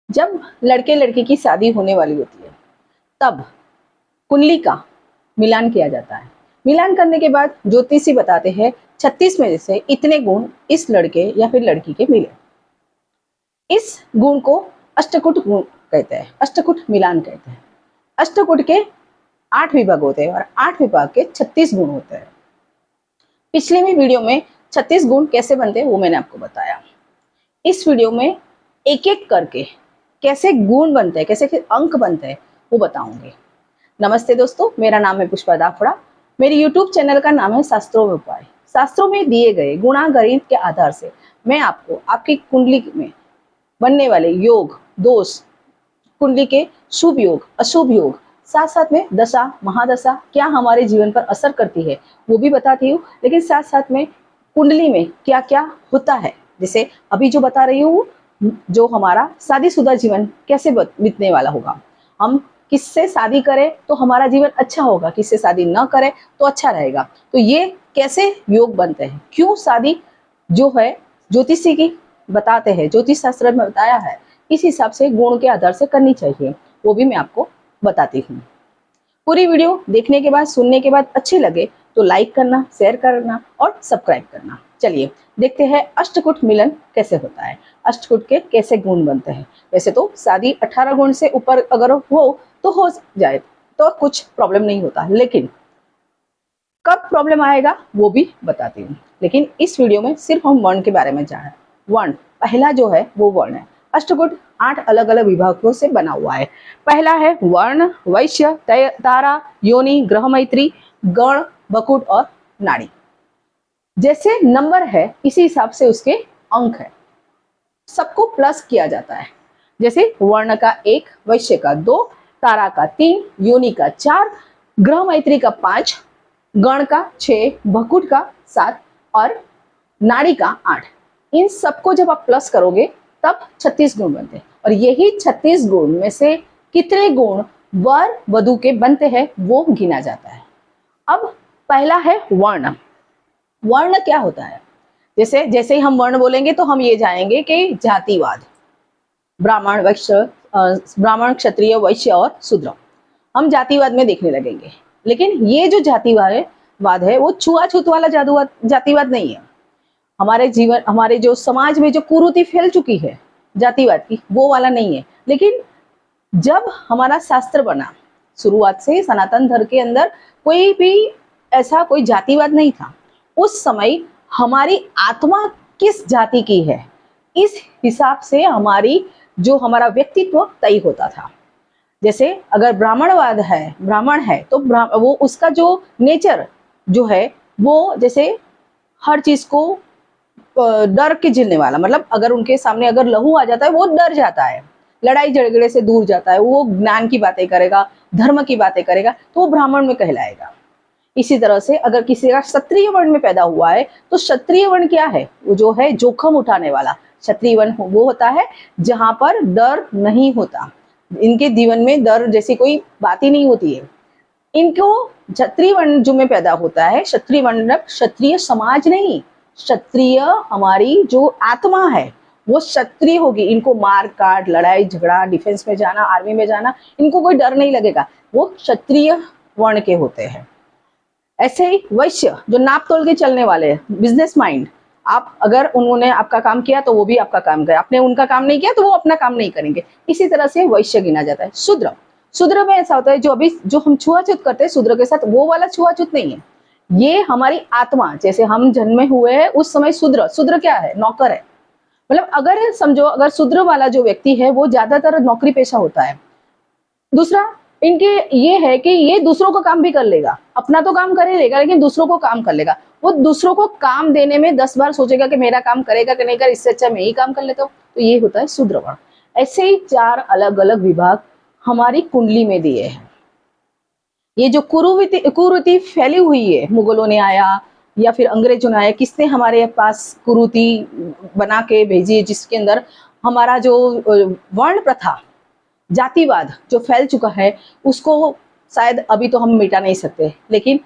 जब लड़के लड़की की शादी होने वाली होती है तब कुंडली का मिलान किया जाता है। मिलान करने के बाद ज्योतिषी बताते हैं 36 में से इतने गुण इस लड़के या फिर लड़की के मिले। इस गुण को अष्टकूट गुण कहते हैं, अष्टकूट मिलान कहते हैं। अष्टकूट के 8 विभाग होते हैं और 8 विभाग के 36 गुण होते हैं। पिछले में वीडियो में 36 गुण कैसे बनते हैं वो मैंने आपको बताया। इस वीडियो में एक एक करके कैसे गुण बनते हैं, कैसे अंक बनते हैं वो बताऊंगी। नमस्ते दोस्तों, मेरा नाम है पुष्पा दाफड़ा। मेरी यूट्यूब चैनल का नाम है शास्त्रों में उपाय। शास्त्रों में दिए गए गुणा गणित के आधार से मैं आपको आपकी कुंडली में बनने वाले योग, दोष, कुंडली के शुभ योग, अशुभ योग, साथ साथ में दशा महादशा क्या हमारे जीवन पर असर करती है वो भी बताती हूँ। लेकिन साथ साथ में कुंडली में क्या क्या होता है, जैसे अभी जो बता रही हूँ, जो हमारा शादीशुदा जीवन कैसे बीतने वाला होगा, हम किससे शादी करें तो हमारा जीवन अच्छा होगा, किससे शादी न करें तो अच्छा रहेगा, तो ये कैसे योग बनते हैं, क्यों शादी जो है ज्योतिषी की बताते हैं, ज्योतिष शास्त्र में बताया है, इस हिसाब से गुण के आधार से करनी चाहिए, वो भी मैं आपको बताती हूँ। पूरी वीडियो देखने के बाद, सुनने के बाद अच्छी लगे तो लाइक करना, शेयर करना और सब्सक्राइब करना। चलिए देखते हैं अष्टकूट मिलन कैसे होता है, अष्टकूट के कैसे गुण बनते हैं। वैसे तो शादी 18 गुण से ऊपर अगर हो तो हो जाए तो कुछ प्रॉब्लम नहीं होता, लेकिन कब प्रॉब्लम आएगा वो भी बताती हूँ। लेकिन इस वीडियो में सिर्फ हम वर्ण के बारे में जाने। वर्ण पहला जो है वो वर्ण है। अष्टकूट 8 अलग अलग विभागों से बना हुआ है। पहला है वर्ण, वैश्य, तारा, योनि, ग्रह मैत्री, गण, बकुट और नाड़ी। जैसे नंबर है इसी हिसाब से उसके अंक है, सबको प्लस किया जाता है। जैसे वर्ण का 1, वैश्य का 2, तारा का 3, योनि का 4, ग्रह मैत्री का 5, गण का 6, बकुट का 7 और नाड़ी का 8। इन सबको जब आप प्लस करोगे तब 36 गुण बनते हैं। और यही 36 गुण में से कितने गुण वर वधु के बनते हैं वो गिना जाता है। अब पहला है वर्ण। वर्ण क्या होता है, जैसे जैसे ही हम वर्ण बोलेंगे तो हम ये जाएंगे कि जातिवाद, ब्राह्मण, वैश्य, ब्राह्मण, क्षत्रिय, वैश्य और शूद्र, हम जातिवाद में देखने लगेंगे। लेकिन ये जो जातिवाद है वो छुआछूत वाला जातिवाद नहीं है। हमारे जीवन, हमारे जो समाज में जो कुरीति फैल चुकी है जातिवाद की, वो वाला नहीं है। लेकिन जब हमारा शास्त्र बना, शुरुआत से सनातन धर्म के अंदर कोई भी ऐसा कोई जातिवाद नहीं था। उस समय हमारी आत्मा किस जाति की है, इस हिसाब से हमारी जो हमारा व्यक्तित्व तय होता था। जैसे अगर ब्राह्मणवाद है, ब्राह्मण है तो वो उसका जो नेचर जो है वो जैसे हर चीज को डर के झेलने वाला, मतलब अगर उनके सामने अगर लहू आ जाता है वो डर जाता है, लड़ाई झगड़े से दूर जाता है, वो ज्ञान की बातें करेगा, धर्म की बातें करेगा, तो वो ब्राह्मण में कहलाएगा। इसी तरह से अगर किसी का क्षत्रिय वर्ण में पैदा हुआ है तो क्षत्रिय वर्ण क्या है, वो जो है जोखम उठाने वाला। क्षत्रिय वर्ण वो होता है जहां पर डर नहीं होता, इनके जीवन में डर जैसी कोई बात ही नहीं होती है। इनको क्षत्रिय वर्ण जो में पैदा होता है, क्षत्रिय वर्ण, क्षत्रिय समाज नहीं, क्षत्रिय हमारी जो आत्मा है वो क्षत्रिय होगी। इनको मार काट, लड़ाई झगड़ा, डिफेंस में जाना, आर्मी में जाना, इनको कोई डर नहीं लगेगा, वो क्षत्रिय वर्ण के होते हैं। ऐसे ही वैश्य जो नाप तोल के चलने वाले हैं, बिजनेस माइंड, आप अगर उन्होंने आपका काम किया तो वो भी आपका काम करे, आपने उनका काम नहीं किया तो वो अपना काम नहीं करेंगे, इसी तरह से वैश्य गिना जाता है। शूद्र, शूद्र में ऐसा होता है जो अभी जो हम छुआछूत करते हैं शूद्र के साथ, वो वाला छुआछूत नहीं है। ये हमारी आत्मा, जैसे हम जन्मे हुए हैं उस समय शूद्र, शूद्र क्या है, नौकर है। मतलब अगर समझो, अगर शूद्र वाला जो व्यक्ति है वो ज्यादातर नौकरी पेशा होता है। दूसरा इनके ये है कि ये दूसरों को काम भी कर लेगा, अपना तो काम कर ही लेगा लेकिन दूसरों को काम कर लेगा। वो दूसरों को काम देने में 10 बार सोचेगा कि मेरा काम करेगा कि नहीं कर, इससे अच्छा मैं ही काम कर लेता हूँ, तो ये होता है शूद्र वर्ण। ऐसे ही 4 अलग अलग विभाग हमारी कुंडली में दिए हैं। ये जो कुरीति फैली हुई है, मुगलों ने आया या फिर अंग्रेजों ने आया, किसने हमारे पास कुरीति बना के भेजी है, जिसके अंदर हमारा जो वर्ण प्रथा, जातिवाद जो फैल चुका है, उसको शायद अभी तो हम मिटा नहीं सकते। लेकिन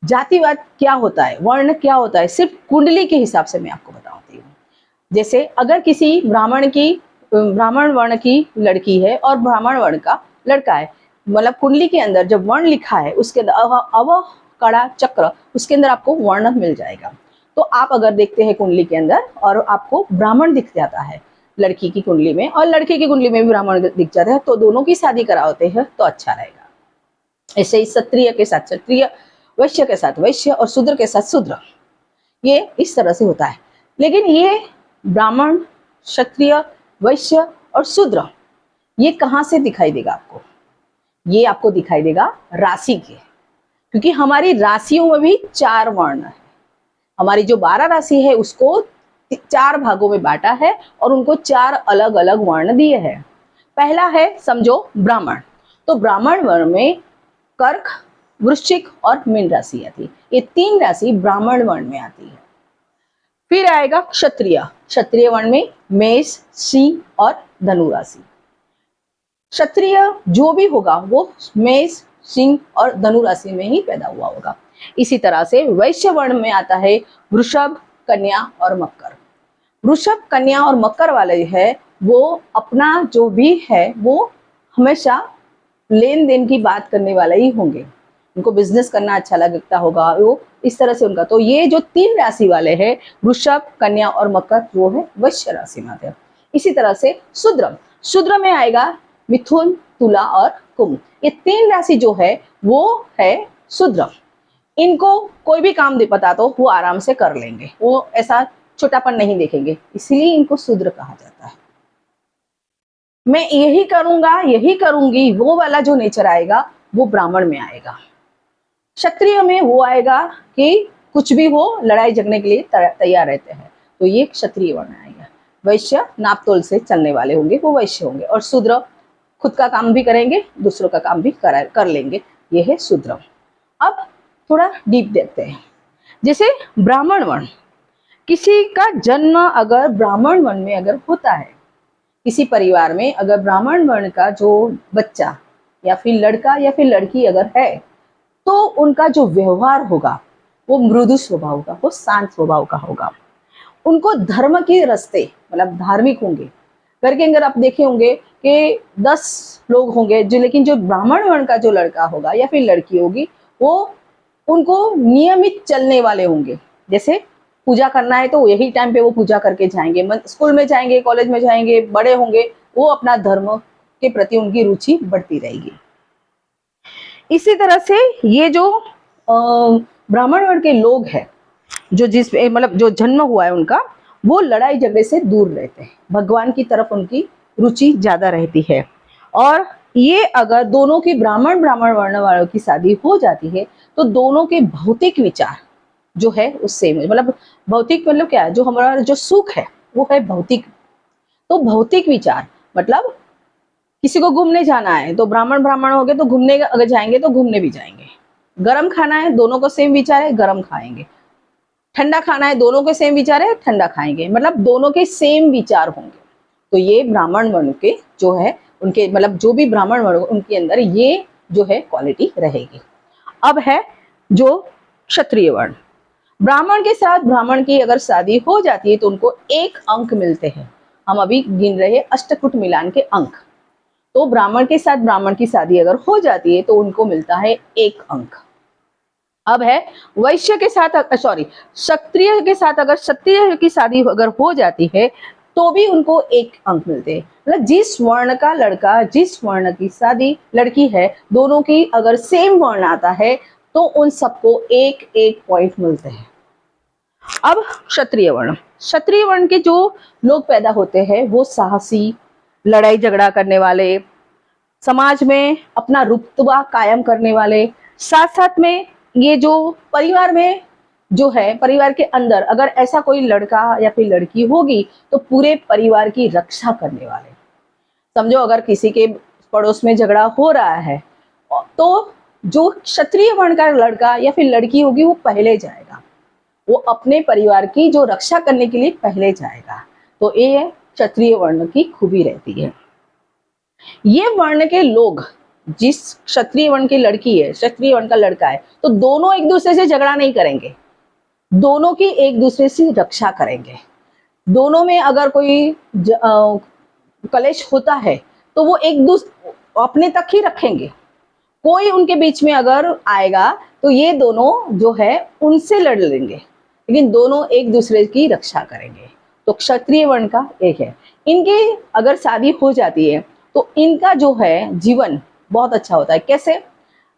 जातिवाद क्या होता है, वर्ण क्या होता है, सिर्फ कुंडली के हिसाब से मैं आपको बताती हूँ। जैसे अगर किसी ब्राह्मण की ब्राह्मण वर्ण की लड़की है और ब्राह्मण वर्ण का लड़का है, मतलब कुंडली के अंदर जब वर्ण लिखा है उसके अंदर अव कड़ा चक्र, उसके अंदर आपको वर्ण मिल जाएगा। तो आप अगर देखते हैं कुंडली के अंदर और आपको ब्राह्मण दिख जाता है लड़की की कुंडली में और लड़के की कुंडली में भी ब्राह्मण दिख जाता है, तो दोनों की शादी कराते हैं तो अच्छा रहेगा। ऐसे ही क्षत्रिय के साथ क्षत्रिय, वैश्य के साथ वैश्य और शूद्र के साथ शूद्र, ये इस तरह से होता है। लेकिन ये ब्राह्मण, क्षत्रिय, वैश्य और शूद्र ये कहाँ से दिखाई देगा आपको? ये आपको दिखाई देगा राशि के, क्योंकि हमारी राशियों में भी 4 वर्ण है। हमारी जो 12 राशि है उसको 4 भागों में बांटा है और उनको 4 अलग अलग वर्ण दिए हैं। पहला है समझो ब्राह्मण, तो ब्राह्मण वर्ण में कर्क, वृश्चिक और मीन राशि आती है। ये 3 राशि ब्राह्मण वर्ण में आती है। फिर आएगा क्षत्रिय, क्षत्रिय वर्ण में मेष, सिंह और धनु राशि। क्षत्रिय जो भी होगा वो मेष, सिंह और धनु राशि में ही पैदा हुआ होगा। इसी तरह से वैश्य वर्ण में आता है वृषभ, कन्या और मकर। वृषभ, कन्या और मकर वाले है वो अपना जो भी है वो हमेशा लेन देन की बात करने वाले ही होंगे, उनको बिजनेस करना अच्छा लगता होगा, वो इस तरह से उनका। तो ये जो 3 राशि वाले हैं वृषभ, कन्या और मकर, वो है वैश्य राशि में आते हैं। इसी तरह से शूद्र, शूद्र में आएगा मिथुन, तुला और कुंभ। ये 3 राशि जो है वो है शूद्र। इनको कोई भी काम दे पता तो वो आराम से कर लेंगे, वो ऐसा छोटापन नहीं देखेंगे, इसलिए इनको शूद्र कहा जाता है। मैं यही करूंगा, यही करूंगी, वो वाला जो नेचर आएगा वो ब्राह्मण में आएगा। क्षत्रिय में वो आएगा कि कुछ भी हो लड़ाई झगड़ने के लिए तैयार रहते हैं, तो ये क्षत्रिय वर्ण आएगा। वैश्य नापतोल से चलने वाले होंगे, वो वैश्य होंगे। और शूद्र खुद का काम भी करेंगे, दूसरों का काम भी कर लेंगे, ये है शूद्र। अब थोड़ा डीप देखते हैं। जैसे ब्राह्मण वर्ण, किसी का जन्म अगर ब्राह्मण वर्ण में अगर होता है, किसी परिवार में अगर ब्राह्मण वर्ण का जो बच्चा या फिर लड़का या फिर लड़की अगर है, तो उनका जो व्यवहार होगा वो मृदु स्वभाव का, वो शांत स्वभाव का होगा। उनको धर्म के रास्ते मतलब धार्मिक होंगे। घर के अंदर आप देखे होंगे कि 10 लोग होंगे जो, लेकिन जो ब्राह्मण वर्ण का जो लड़का होगा या फिर लड़की होगी वो उनको नियमित चलने वाले होंगे। जैसे पूजा करना है तो यही टाइम पे वो पूजा करके जाएंगे, स्कूल में जाएंगे, कॉलेज में जाएंगे, बड़े होंगे, वो अपना धर्म के प्रति उनकी रुचि बढ़ती रहेगी। इसी तरह से ये जो ब्राह्मण वर्ण के लोग हैं, जो जिस मतलब जो जन्म हुआ है उनका, वो लड़ाई झगड़े से दूर रहते हैं, भगवान की तरफ उनकी रुचि ज्यादा रहती है। और ये अगर दोनों की ब्राह्मण वर्ण वालों की शादी हो जाती है तो दोनों के भौतिक विचार जो है उससे मतलब भौतिक मतलब क्या है, जो हमारा जो सुख है वो है भौतिक। तो भौतिक विचार मतलब किसी को घूमने जाना है तो ब्राह्मण हो गए तो घूमने अगर जाएंगे तो घूमने भी जाएंगे। गरम खाना है, दोनों को सेम विचार है, गरम खाएंगे। ठंडा खाना है, दोनों के सेम विचार है, ठंडा खाएंगे। मतलब दोनों के सेम विचार होंगे। तो ये ब्राह्मण वर्ण के जो है उनके मतलब जो भी ब्राह्मण वर्ण उनके अंदर ये जो है क्वालिटी रहेगी। अब है जो क्षत्रिय वर्ण, ब्राह्मण के साथ ब्राह्मण की अगर शादी हो जाती है तो उनको 1 अंक मिलते हैं। हम अभी गिन रहे अष्टकूट मिलान के अंक। तो ब्राह्मण के साथ ब्राह्मण की शादी अगर हो जाती है तो उनको मिलता है 1 अंक। अब है वैश्य के साथ क्षत्रिय के साथ अगर क्षत्रिय की शादी अगर हो जाती है तो भी उनको 1 अंक मिलते हैं। मतलब जिस वर्ण का लड़का जिस वर्ण की शादी लड़की है, दोनों की अगर सेम वर्ण आता है तो उन सबको 1-1 पॉइंट मिलते हैं। अब क्षत्रिय वर्ण के जो लोग पैदा होते हैं वो साहसी, लड़ाई झगड़ा करने वाले, समाज में अपना रुतबा कायम करने वाले, साथ साथ में ये जो परिवार में जो है परिवार के अंदर अगर ऐसा कोई लड़का या फिर लड़की होगी तो पूरे परिवार की रक्षा करने वाले। समझो अगर किसी के पड़ोस में झगड़ा हो रहा है तो जो क्षत्रिय वर्ण का लड़का या फिर लड़की होगी वो पहले जाएगा, वो अपने परिवार की जो रक्षा करने के लिए पहले जाएगा। तो ये क्षत्रिय वर्ण की खूबी रहती है। ये वर्ण के लोग, जिस क्षत्रिय वर्ण की लड़की है, क्षत्रिय वर्ण का लड़का है, तो दोनों एक दूसरे से झगड़ा नहीं करेंगे, दोनों की एक दूसरे से रक्षा करेंगे। दोनों में अगर कोई कलेश होता है तो वो एक दूसरे अपने तक ही रखेंगे। कोई उनके बीच में अगर आएगा तो ये दोनों जो है उनसे लड़ लेंगे, लेकिन दोनों एक दूसरे की रक्षा करेंगे। तो क्षत्रिय वर्ण का एक है। इनकी अगर शादी हो जाती है तो इनका जो है जीवन बहुत अच्छा होता है। कैसे?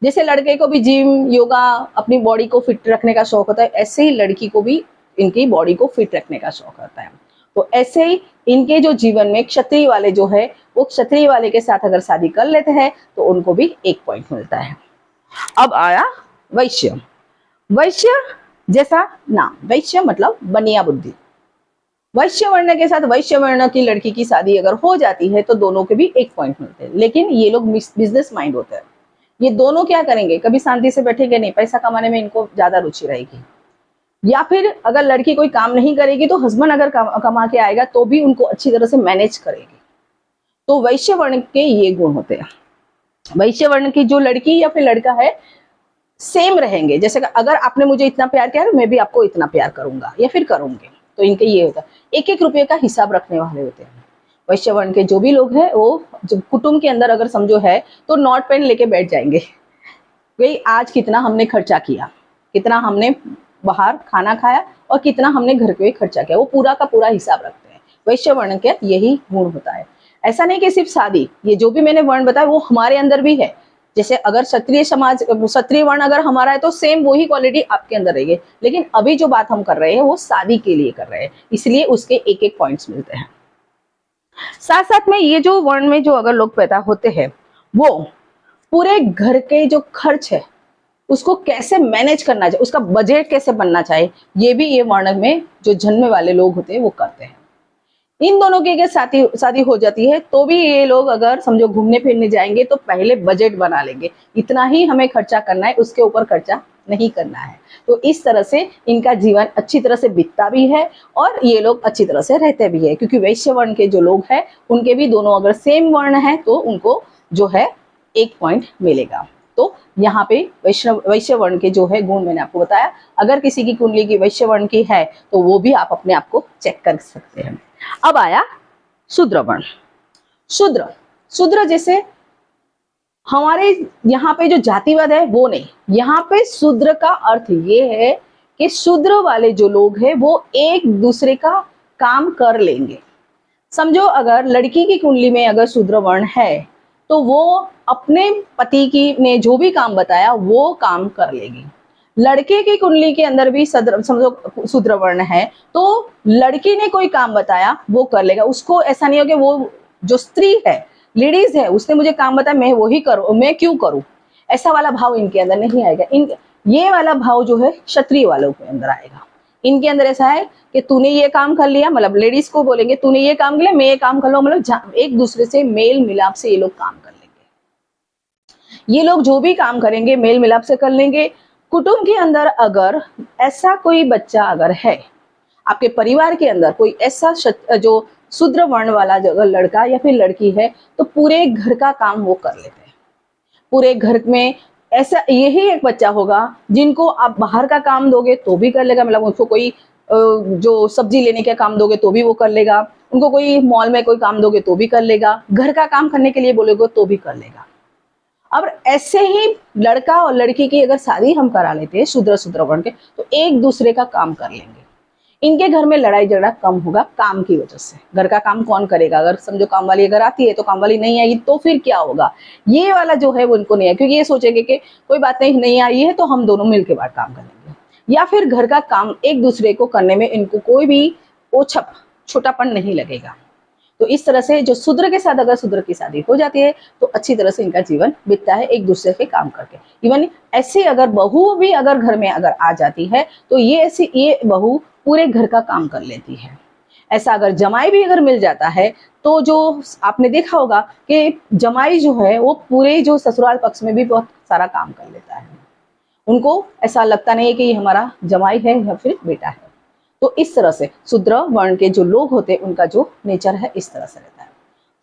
जैसे लड़के को भी जिम, योगा, अपनी बॉडी को फिट रखने का शौक होता है, ऐसे ही लड़की को भी इनकी बॉडी को फिट रखने का शौक होता है। तो ऐसे ही इनके जो जीवन में क्षत्रिय वाले जो है वो क्षत्रिय वाले के साथ अगर शादी कर लेते हैं तो उनको भी 1 पॉइंट मिलता है। अब आया वैश्य। वैश्य जैसा नाम, वैश्य मतलब बनिया बुद्धि। वैश्य वर्ण के साथ वैश्य वर्ण की लड़की की शादी अगर हो जाती है तो दोनों के भी 1 पॉइंट मिलते हैं। लेकिन ये लोग बिजनेस माइंड होते हैं। ये दोनों क्या करेंगे, कभी शांति से बैठेंगे नहीं, पैसा कमाने में इनको ज्यादा रुचि रहेगी। या फिर अगर लड़की कोई काम नहीं करेगी तो हस्बैंड अगर कमा के आएगा तो भी उनको अच्छी तरह से मैनेज करेगी। तो वैश्य वर्ण के ये गुण होते हैं। वैश्य वर्ण की जो लड़की या फिर लड़का है सेम रहेंगे। जैसे अगर आपने मुझे इतना प्यार किया मैं भी आपको इतना प्यार करूंगा या फिर करूंगे। तो इनके ये होता है, 1-1 रुपये का हिसाब रखने वाले होते हैं। वैश्य वर्ण के जो भी लोग हैं वो जब कुटुंब के अंदर अगर समझो है तो नोट पेन लेके बैठ जाएंगे, भाई आज कितना हमने खर्चा किया, कितना हमने बाहर खाना खाया और कितना हमने घर पे खर्चा किया, वो पूरा का पूरा हिसाब रखते हैं। वैश्य वर्ण के यही गुण होता है। ऐसा नहीं कि सिर्फ शादी, ये जो भी मैंने वर्ण बताया वो हमारे अंदर भी है। जैसे अगर क्षत्रिय समाज, क्षत्रिय वर्ण अगर हमारा है तो सेम वही क्वालिटी आपके अंदर रहेगी। लेकिन अभी जो बात हम कर रहे हैं वो शादी के लिए कर रहे हैं, इसलिए उसके 1-1 पॉइंट्स मिलते हैं। साथ साथ में ये जो वर्ण में जो अगर लोग पैदा होते हैं वो पूरे घर के जो खर्च है उसको कैसे मैनेज करना चाहिए, उसका बजट कैसे बनना चाहिए, ये भी ये वर्ण में जो जन्मे वाले लोग होते हैं वो करते हैं। इन दोनों की अगर शादी हो जाती है तो भी ये लोग अगर समझो घूमने फिरने जाएंगे तो पहले बजट बना लेंगे, इतना ही हमें खर्चा करना है, उसके ऊपर खर्चा नहीं करना है। तो इस तरह से इनका जीवन अच्छी तरह से बीतता भी है और ये लोग अच्छी तरह से रहते भी है। क्योंकि वैश्य वर्ण के जो लोग हैं उनके भी दोनों अगर सेम वर्ण है तो उनको जो है 1 पॉइंट मिलेगा। तो यहाँ पे वैश्य वर्ण के जो है गुण मैंने आपको बताया। अगर किसी की कुंडली की वैश्य वर्ण की है तो वो भी आप अपने आप को चेक कर सकते हैं। अब आया शूद्र वर्ण। शूद्र जैसे हमारे यहाँ पे जो जातिवाद है वो नहीं, यहाँ पे शूद्र का अर्थ ये है कि शूद्र वाले जो लोग हैं वो एक दूसरे का काम कर लेंगे। समझो अगर लड़की की कुंडली में अगर शूद्र वर्ण है तो वो अपने पति की ने जो भी काम बताया वो काम कर लेगी। लड़के की कुंडली के अंदर भी समझो शूद्र वर्ण है तो लड़की ने कोई काम बताया वो कर लेगा। उसको ऐसा नहीं हो कि वो जो स्त्री है, लेडीज है, उसने मुझे काम बताया मैं वही करूं, मैं क्यों करूं, ऐसा वाला भाव इनके अंदर नहीं आएगा। ये वाला भाव जो है क्षत्रिय वालों के अंदर आएगा। इनके अंदर ऐसा है कि तूने ये काम कर लिया, मतलब लेडीज को बोलेंगे तूने ये काम कर लिया मैं ये काम कर लूं, मतलब एक दूसरे से मेल मिलाप से ये लोग काम कर लेंगे। ये लोग जो भी काम करेंगे मेल मिलाप से कर लेंगे। कुटुंब के अंदर अगर ऐसा कोई बच्चा अगर है, आपके परिवार के अंदर कोई ऐसा जो शूद्र वर्ण वाला अगर लड़का या फिर लड़की है तो पूरे घर का काम वो कर लेते हैं। पूरे घर में ऐसा यही एक बच्चा होगा जिनको आप बाहर का काम दोगे तो भी कर लेगा, मतलब उसको कोई जो सब्जी लेने का काम दोगे तो भी वो कर लेगा, उनको कोई मॉल में कोई काम दोगे तो भी कर लेगा, घर का काम करने के लिए बोलोगे तो भी कर लेगा। अब ऐसे ही लड़का और लड़की की अगर शादी हम करा लेते हैं शूद्र वर्ण के तो एक दूसरे का काम कर लेंगे। इनके घर में लड़ाई झगड़ा कम होगा काम की वजह से। घर का काम कौन करेगा, अगर समझो काम वाली अगर आती है तो काम वाली नहीं आएगी तो फिर क्या होगा, ये वाला जो है वो इनको नहीं है। क्योंकि ये सोचेंगे कि कोई बात नहीं आई है तो हम दोनों मिलकर बात काम करेंगे। या फिर घर का काम एक दूसरे को करने में इनको कोई भी ओछप छोटापन नहीं लगेगा। तो इस तरह से जो शूद्र के साथ अगर शूद्र की शादी हो जाती है तो अच्छी तरह से इनका जीवन बीतता है एक दूसरे के काम करके। इवन ऐसे अगर बहू भी अगर घर में अगर आ जाती है तो ये बहू पूरे घर का काम कर लेती है। ऐसा अगर जमाई भी अगर मिल जाता है तो जो आपने देखा होगा कि जमाई जो है वो पूरे जो ससुराल पक्ष में भी बहुत सारा काम कर लेता है। उनको ऐसा लगता नहीं है कि ये हमारा जमाई है या फिर बेटा है। तो इस तरह से शूद्र वर्ण के जो लोग होते हैं उनका जो नेचर है इस तरह से रहता है।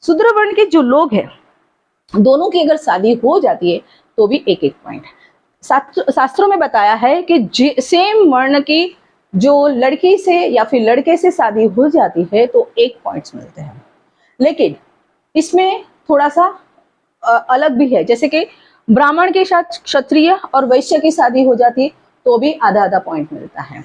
शूद्र वर्ण के जो लोग हैं दोनों की अगर शादी हो जाती है तो भी 1-1 पॉइंट। शास्त्रों में बताया है कि सेम वर्ण की जो लड़की से या फिर लड़के से शादी हो जाती है तो 1 पॉइंट्स मिलते हैं। लेकिन इसमें थोड़ा सा अलग भी है, जैसे कि ब्राह्मण के साथ क्षत्रिय और वैश्य की शादी हो जाती तो भी आधा आधा पॉइंट मिलता है।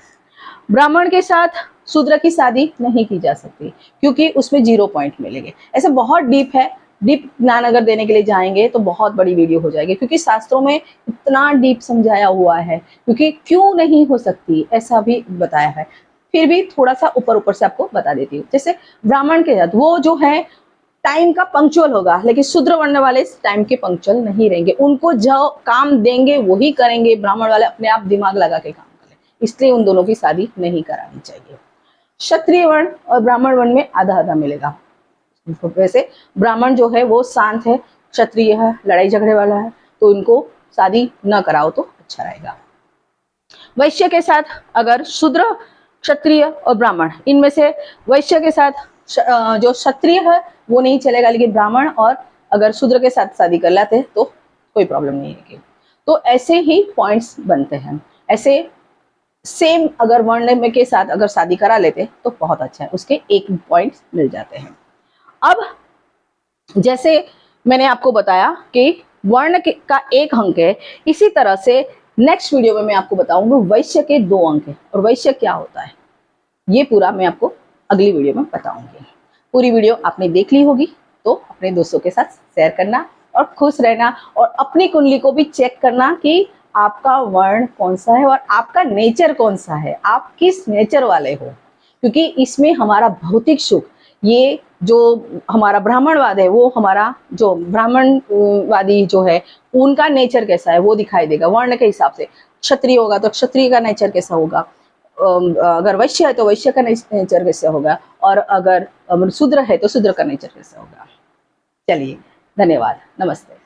ब्राह्मण के साथ शूद्र की शादी नहीं की जा सकती क्योंकि उसमें 0 पॉइंट मिलेंगे। ऐसे बहुत डीप है, डीप ज्ञान अगर देने के लिए जाएंगे तो बहुत बड़ी वीडियो हो जाएगी, क्योंकि शास्त्रों में इतना डीप समझाया हुआ है, क्योंकि क्यों नहीं हो सकती ऐसा भी बताया है। फिर भी थोड़ा सा ऊपर ऊपर से आपको बता देती हूँ। जैसे ब्राह्मण के साथ वो जो है टाइम का पंक्चुअल होगा, लेकिन शूद्र वर्ण वाले टाइम के पंक्चुअल नहीं रहेंगे। उनको जो काम देंगे वही करेंगे, ब्राह्मण वाले अपने आप दिमाग लगा के काम करें, इसलिए उन दोनों की शादी नहीं करानी चाहिए। क्षत्रिय वर्ण और ब्राह्मण वर्ण में आधा आधा मिलेगा। वैसे ब्राह्मण जो है वो शांत है, क्षत्रिय है लड़ाई झगड़े वाला है, तो इनको शादी न कराओ तो अच्छा रहेगा। वैश्य के साथ अगर शूद्र, क्षत्रिय और ब्राह्मण, इनमें से वैश्य के साथ जो क्षत्रिय है वो नहीं चलेगा, लेकिन ब्राह्मण और अगर शूद्र के साथ शादी कर लेते तो कोई प्रॉब्लम नहीं है। तो ऐसे ही पॉइंट्स बनते हैं। ऐसे सेम अगर वर्ण में के साथ अगर शादी करा लेते तो बहुत अच्छा है, उसके 1 पॉइंट मिल जाते हैं। अब जैसे मैंने आपको बताया कि वर्ण का 1 अंक है, इसी तरह से नेक्स्ट वीडियो में मैं आपको बताऊंगा वैश्य के 2 अंक है और वैश्य क्या होता है, ये पूरा मैं आपको अगली वीडियो में बताऊंगी। पूरी वीडियो आपने देख ली होगी तो अपने दोस्तों के साथ शेयर करना और खुश रहना, और अपनी कुंडली को भी चेक करना कि आपका वर्ण कौन सा है और आपका नेचर कौन सा है, आप किस नेचर वाले हो। क्योंकि इसमें हमारा भौतिक सुख, ये जो हमारा ब्राह्मणवाद है वो हमारा जो ब्राह्मणवादी जो है उनका नेचर कैसा है वो दिखाई देगा वर्ण के हिसाब से। क्षत्रिय होगा तो क्षत्रिय का नेचर कैसा होगा, अगर वैश्य है तो वैश्य का नेचर कैसा होगा, और अगर शूद्र है तो शूद्र का नेचर कैसा होगा। चलिए, धन्यवाद, नमस्ते।